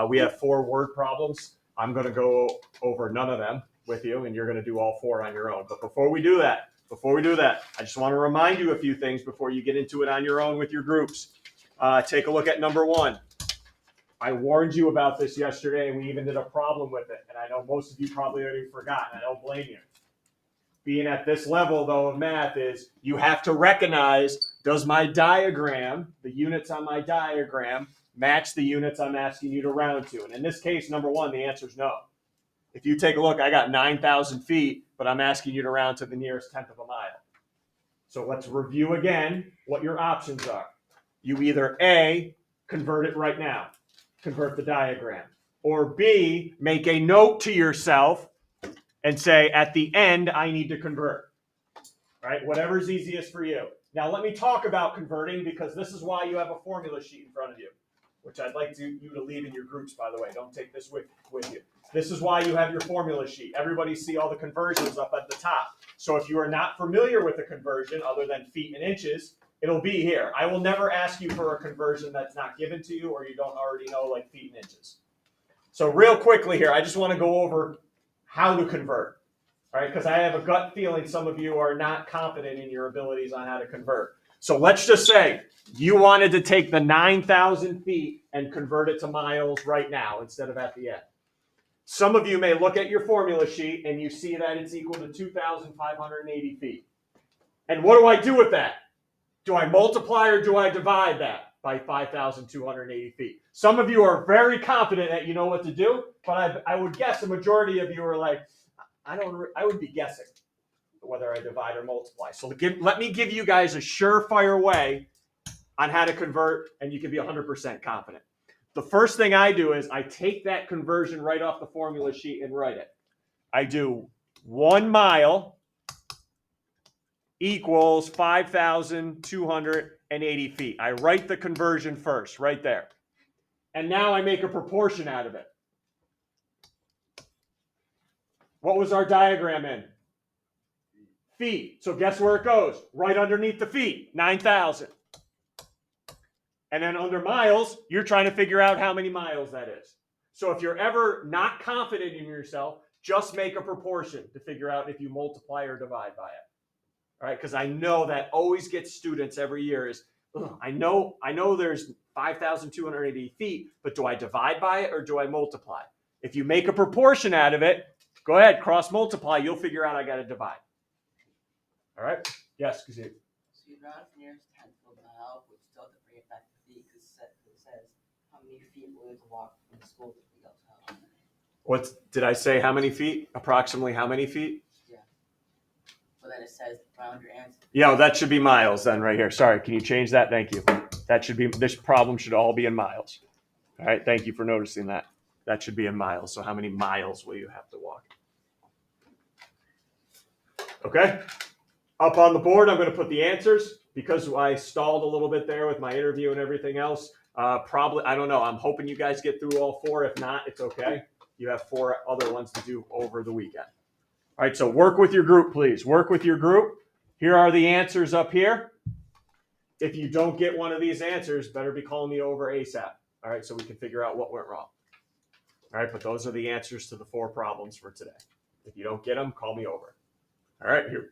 We have 4 word problems. I'm going to go over none of them with you, and you're going to do all 4 on your own. But before we do that, I just want to remind you a few things before you get into it on your own with your groups. Take a look at number 1. I warned you about this yesterday, and we even did a problem with it. And I know most of you probably already forgot, and I don't blame you. Being at this level, though, of math is you have to recognize, does my diagram, the units on my diagram, match the units I'm asking you to round to? And in this case, number 1, the answer is no. If you take a look, I got 9,000 feet, but I'm asking you to round to the nearest tenth of a mile. So let's review again what your options are. You either A, convert it right now, convert the diagram, or B, make a note to yourself and say, at the end, I need to convert. Right? Whatever's easiest for you. Now, let me talk about converting, because this is why you have a formula sheet in front of you, which I'd like you to leave in your groups, by the way. Don't take this with you. This is why you have your formula sheet. Everybody see all the conversions up at the top. So if you are not familiar with a conversion other than feet and inches, it'll be here. I will never ask you for a conversion that's not given to you or you don't already know, like feet and inches. So real quickly here, I just want to go over how to convert. All right, because I have a gut feeling some of you are not confident in your abilities on how to convert. So let's just say you wanted to take the 9,000 feet and convert it to miles right now instead of at the end. Some of you may look at your formula sheet and you see that it's equal to 2,580 feet. And what do I do with that? Do I multiply or do I divide that by 5,280 feet? Some of you are very confident that you know what to do, but I would guess a majority of you are like, I would be guessing whether I divide or multiply. So let me give you guys a surefire way on how to convert, and you can be 100% confident. The first thing I do is I take that conversion right off the formula sheet and write it. I do 1 mile equals 5,280 feet. I write the conversion first, right there. And now I make a proportion out of it. What was our diagram in? Feet. So guess where it goes? Right underneath the feet, 9,000. And then under miles, you're trying to figure out how many miles that is. So if you're ever not confident in yourself, just make a proportion to figure out if you multiply or divide by it. All right, because I know that always gets students every year is, I know there's 5,280 feet, but do I divide by it or do I multiply? If you make a proportion out of it, go ahead, cross multiply, you'll figure out I got to divide. All right? Yes, Kazim. So you round from nearest tenth of a mile, which still have to bring it back to feet, because it says how many feet will you have to walk from the school to the hotel. What did I say? How many feet? Approximately how many feet? Yeah. But then it says round your answer. Yeah, that should be miles then right here. Sorry, can you change that? Thank you. That should be, this problem should all be in miles. All right, thank you for noticing that. That should be in miles. So how many miles will you have to walk? Okay. Up on the board, I'm going to put the answers because I stalled a little bit there with my interview and everything else. Probably, I don't know. I'm hoping you guys get through all 4. If not, it's okay. You have 4 other ones to do over the weekend. All right, so work with your group, please. Work with your group. Here are the answers up here. If you don't get one of these answers, better be calling me over ASAP. All right, so we can figure out what went wrong. All right, but those are the answers to the 4 problems for today. If you don't get them, call me over. All right, here.